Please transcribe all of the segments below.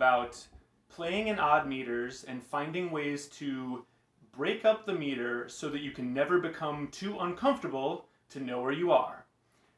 about playing in odd meters and finding ways to break up the meter so that you can never become too uncomfortable to know where you are.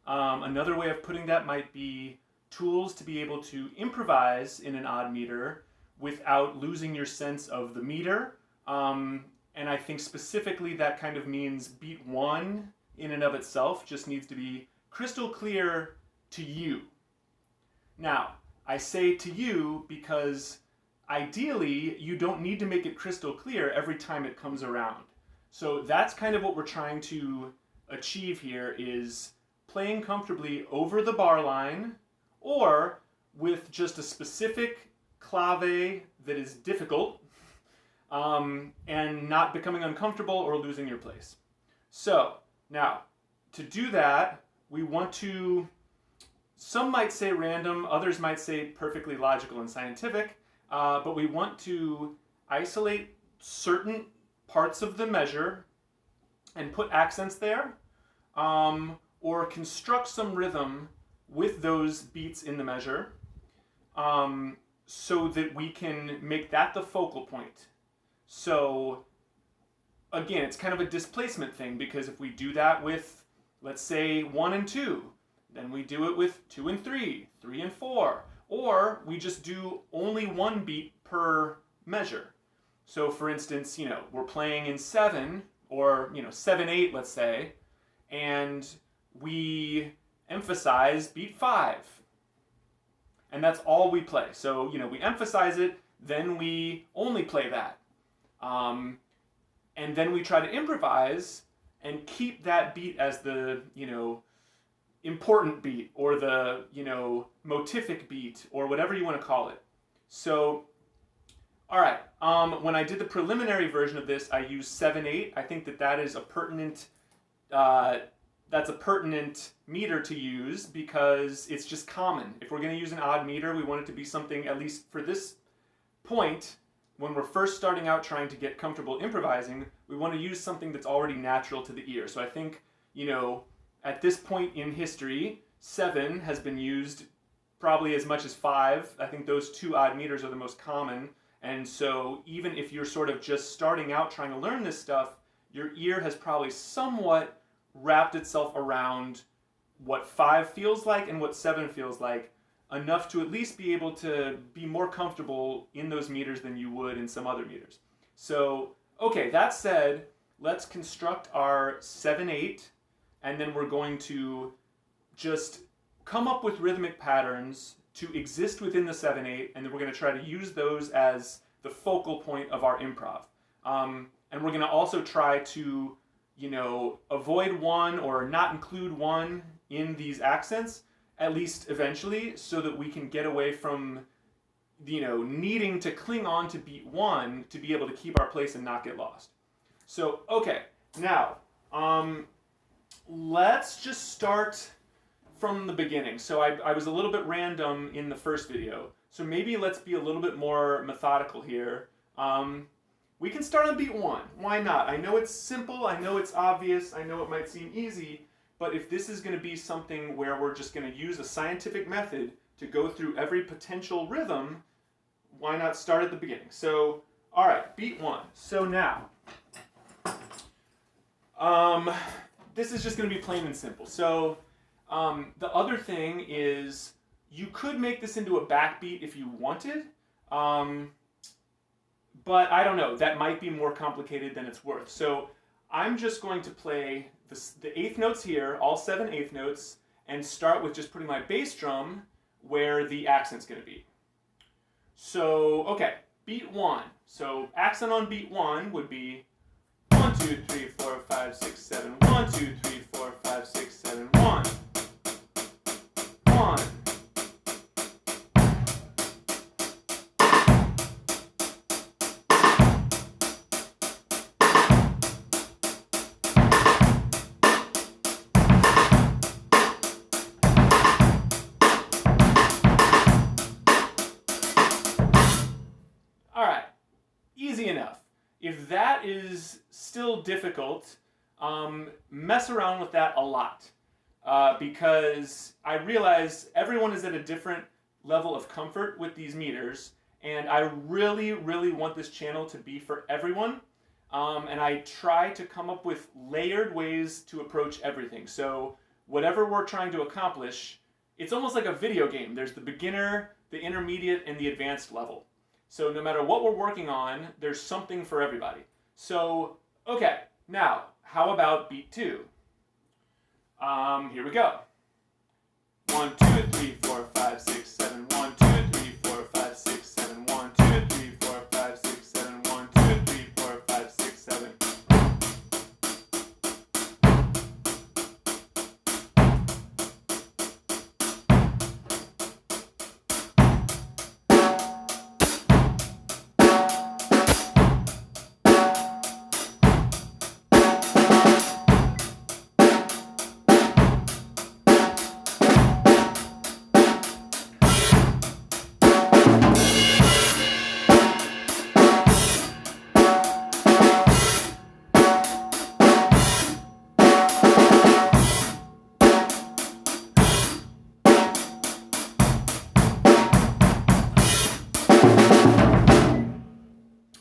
Another way of putting that might be tools to be able to improvise in an odd meter without losing your sense of the meter. And I think specifically that kind of means beat one in and of itself just needs to be crystal clear to you. Now, I say to you because ideally you don't need to make it crystal clear every time it comes around. So that's kind of what we're trying to achieve here, is playing comfortably over the bar line or with just a specific clave that is difficult, and not becoming uncomfortable or losing your place. So now, to do that, we want to, some might say random, others might say perfectly logical and scientific, but we want to isolate certain parts of the measure and put accents there, or construct some rhythm with those beats in the measure, so that we can make that the focal point. So again, it's kind of a displacement thing, because if we do that with, let's say, 1 and 2, then we do it with 2 and 3, 3 and 4, or we just do only one beat per measure. So for instance, we're playing in 7, or 7/8, let's say, and we emphasize beat 5. And that's all we play. So, we emphasize it, then we only play that. And then we try to improvise and keep that beat as the, important beat, or the, motivic beat, or whatever you want to call it. So, all right, when I did the preliminary version of this, I used 7/8. I think that is a pertinent, that's a pertinent meter to use because it's just common. If we're going to use an odd meter, we want it to be something, at least for this point, when we're first starting out trying to get comfortable improvising, we want to use something that's already natural to the ear. So I think, at this point in history, 7 has been used probably as much as 5. I think those two odd meters are the most common. And so even if you're sort of just starting out trying to learn this stuff, your ear has probably somewhat wrapped itself around what 5 feels like and what 7 feels like, enough to at least be able to be more comfortable in those meters than you would in some other meters. So, okay, that said, let's construct our 7/8, and then we're going to just come up with rhythmic patterns to exist within the 7/8, and then we're going to try to use those as the focal point of our improv. And we're going to also try to, avoid 1 or not include 1 in these accents, at least eventually, so that we can get away from, needing to cling on to beat 1 to be able to keep our place and not get lost. So, okay, now, let's just start from the beginning. So I was a little bit random in the first video, so maybe let's be a little bit more methodical here. We can start on beat 1. Why not? I know it's simple, I know it's obvious, I know it might seem easy, but if this is going to be something where we're just going to use a scientific method to go through every potential rhythm, why not start at the beginning? So, all right, beat 1. So now, this is just going to be plain and simple. So, the other thing is, you could make this into a backbeat if you wanted, but I don't know, that might be more complicated than it's worth. So I'm just going to play the eighth notes here, all 7 eighth notes, and start with just putting my bass drum where the accent's going to be. So, okay, beat 1. So accent on beat 1 would be 1, 2, 3, 4, 5, 6, 7, 1, 2, 3, 4, 5, 6, 7, 1. 1. Alright, easy enough. If that is still difficult, mess around with that a lot. Because I realize everyone is at a different level of comfort with these meters, and I really, really want this channel to be for everyone. And I try to come up with layered ways to approach everything. So whatever we're trying to accomplish, it's almost like a video game. There's the beginner, the intermediate, and the advanced level. So no matter what we're working on, there's something for everybody. So, okay, now, how about beat 2? Here we go. 1, 2, 3, 4, 5, 6, 7. 1, 2, 3, 4, 5, 6, 7. 1, 2, 3, 4, 5, 6, 7. 1, 2, 3, 4, 5, 6, 7.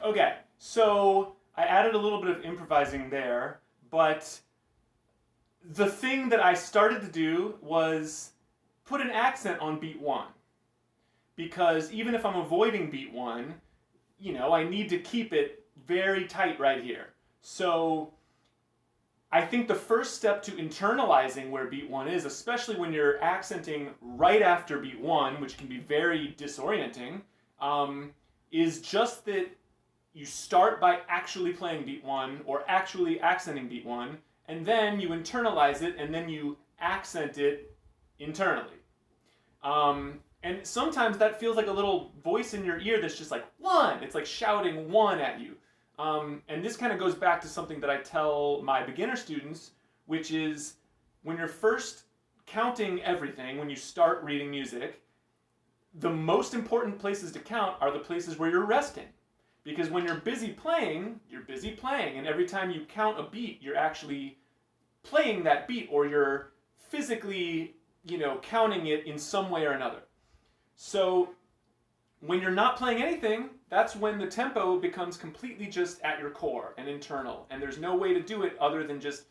Okay, so I added a little bit of improvising there, but the thing that I started to do was put an accent on beat 1. Because even if I'm avoiding beat 1, you know, I need to keep it very tight right here. So I think the first step to internalizing where beat 1 is, especially when you're accenting right after beat 1, which can be very disorienting, is just that you start by actually playing beat 1 or actually accenting beat 1, and then you internalize it and then you accent it internally. And sometimes that feels like a little voice in your ear that's just like, 1! It's like shouting 1 at you. And this kind of goes back to something that I tell my beginner students, which is when you're first counting everything, when you start reading music, the most important places to count are the places where you're resting. Because when you're busy playing, and every time you count a beat, you're actually playing that beat, or you're physically, you know, counting it in some way or another. So when you're not playing anything, that's when the tempo becomes completely just at your core and internal, and there's no way to do it other than just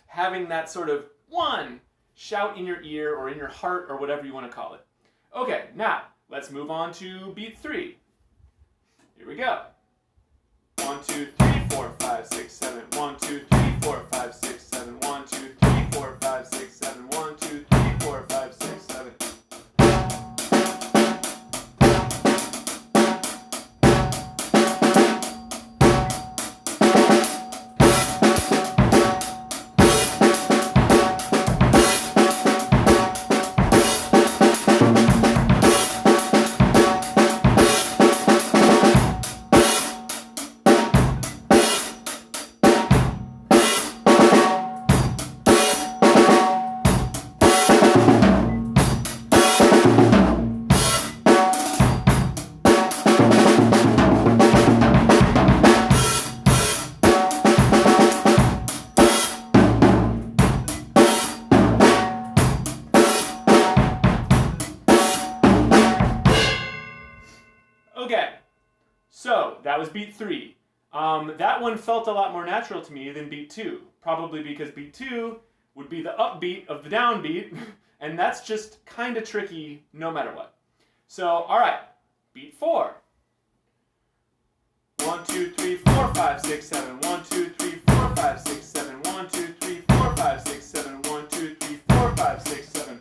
having that sort of 1 shout in your ear or in your heart or whatever you want to call it. Okay, now let's move on to beat 3. Here we go. 1, 2, 3, 4, 5, 6, 7. 1, 2, 3, 4, 5, 6, 7. 1, 2, 3, 4, 5, 6, 7. 1, 2, 3, 4, 5, 6, 7. Okay, so that was beat 3. That one felt a lot more natural to me than beat 2, probably because beat 2 would be the upbeat of the downbeat, and that's just kind of tricky no matter what. So, all right, beat 4. 1, 2, 3, 4, 5, 6, 7. 1, 2, 3, 4, 5, 6, 7. 1, 2, 3, 4, 5, 6, 7. 1, 2, 3, 4, 5, 6, 7.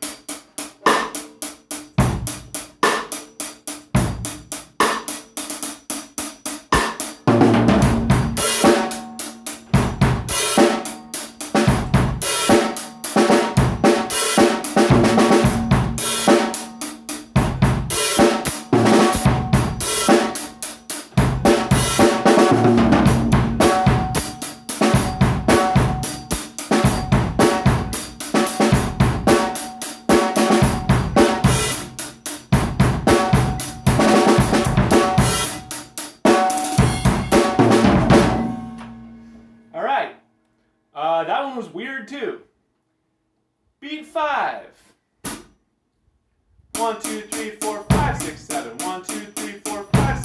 That one was weird too. Beat 5. 1, 2, 3, 4, 5, 6, 7. 1, 2, 3, 4, 5,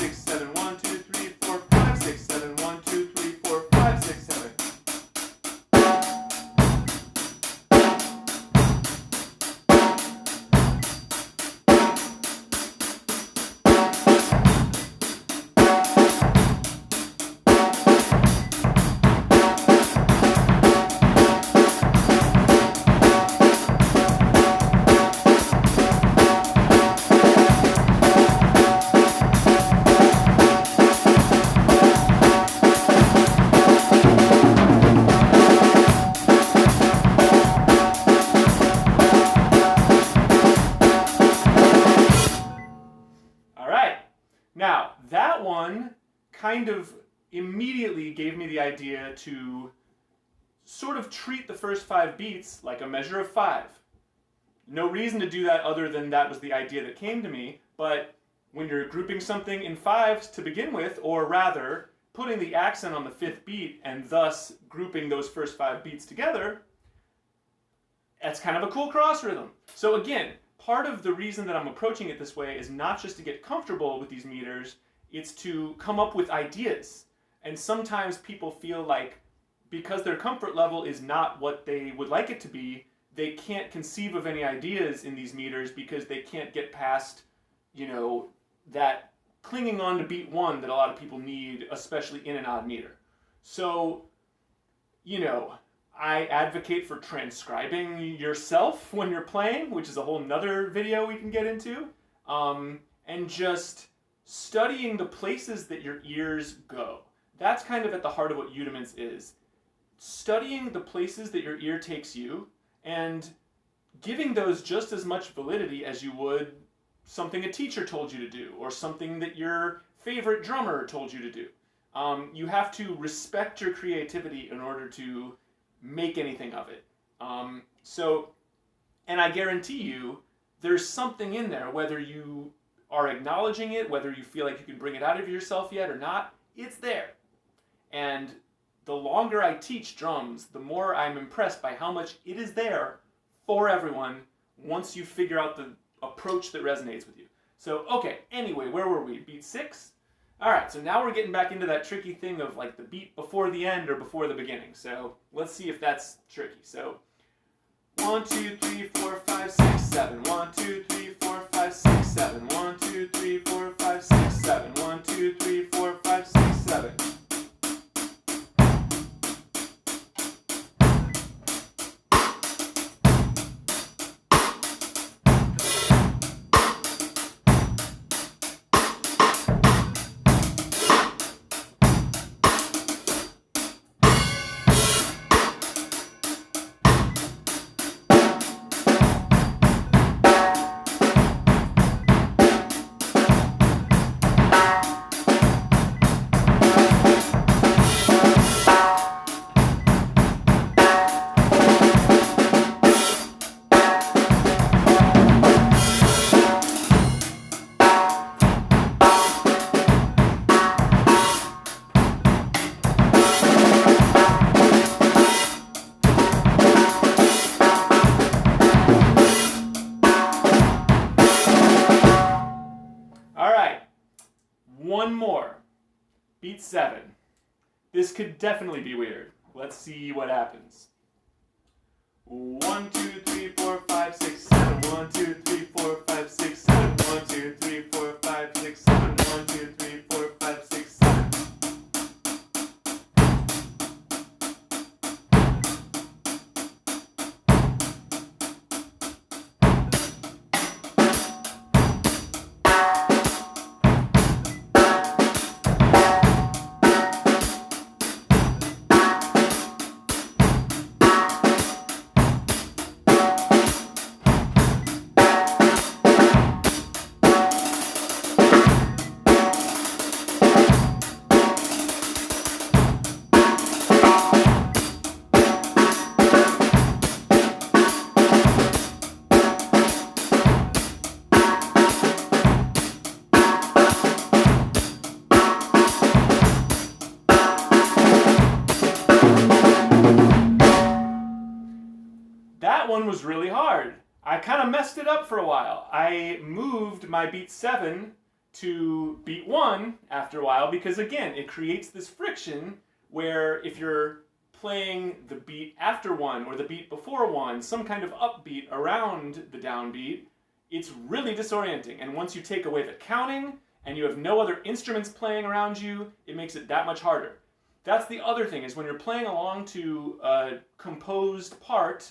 Now, that one kind of immediately gave me the idea to sort of treat the first 5 beats like a measure of 5. No reason to do that other than that was the idea that came to me, but when you're grouping something in 5s to begin with, or rather, putting the accent on the 5th beat and thus grouping those first 5 beats together, that's kind of a cool cross rhythm. So again, part of the reason that I'm approaching it this way is not just to get comfortable with these meters, it's to come up with ideas. And sometimes people feel like because their comfort level is not what they would like it to be, they can't conceive of any ideas in these meters because they can't get past, that clinging on to beat 1 that a lot of people need, especially in an odd meter. So, I advocate for transcribing yourself when you're playing, which is a whole nother video we can get into, and just studying the places that your ears go. That's kind of at the heart of what Udiments is. Studying the places that your ear takes you and giving those just as much validity as you would something a teacher told you to do or something that your favorite drummer told you to do. You have to respect your creativity in order to make anything of it. And I guarantee you, there's something in there, whether you are acknowledging it, whether you feel like you can bring it out of yourself yet or not, it's there. And the longer I teach drums, the more I'm impressed by how much it is there for everyone once you figure out the approach that resonates with you. So, okay, anyway, where were we? Beat 6? All right, so now we're getting back into that tricky thing of like the beat before the end or before the beginning. So let's see if that's tricky. So 1, 2, 3, 4, 5, 6, 7. 1, 2, 3, 4, 5, 6, 7. 1, 2, 3, 4, 5, 6, 7. 1, 2, 3, 4, 5, 6, 7. One more. Beat 7. This could definitely be weird. Let's see what happens. 1, 2, 3, 4, 5, 6, 7. 1, 2, 3, 4, 5, 6, 7. 1, 2, 3, 4, 5, 6, 7. 1, 2, 3, 4, 5, 6, 7. That one was really hard. I kind of messed it up for a while. I moved my beat 7 to beat 1 after a while because, again, it creates this friction where if you're playing the beat after 1 or the beat before 1, some kind of upbeat around the downbeat, it's really disorienting. And once you take away the counting and you have no other instruments playing around you, it makes it that much harder. That's the other thing, is when you're playing along to a composed part,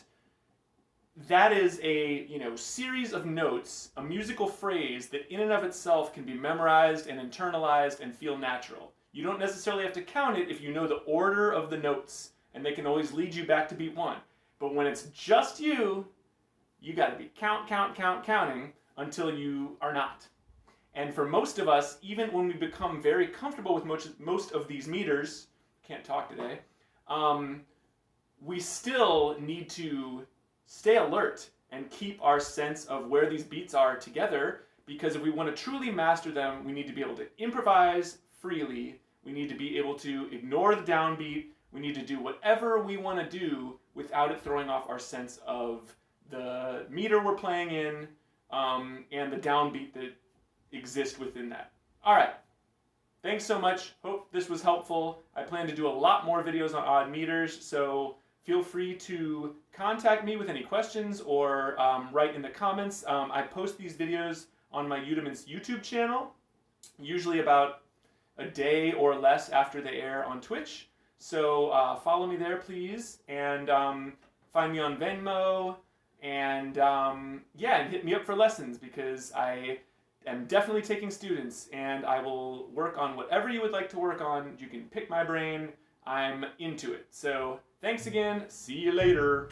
that is a series of notes, a musical phrase that in and of itself can be memorized and internalized and feel natural. You don't necessarily have to count it if you know the order of the notes, and they can always lead you back to beat 1. But when it's just you got to be counting until you are not. And for most of us, even when we become very comfortable with most of these meters, can't talk today, we still need to stay alert and keep our sense of where these beats are together, because if we want to truly master them, we need to be able to improvise freely. We need to be able to ignore the downbeat. We need to do whatever we want to do without it throwing off our sense of the meter we're playing in and the downbeat that exists within that. All right. Thanks so much. Hope this was helpful. I plan to do a lot more videos on odd meters, so feel free to contact me with any questions or write in the comments. I post these videos on my Udements YouTube channel, usually about a day or less after they air on Twitch. So follow me there, please, and find me on Venmo, and yeah, and hit me up for lessons, because I am definitely taking students, and I will work on whatever you would like to work on. You can pick my brain. I'm into it. So thanks again. See you later.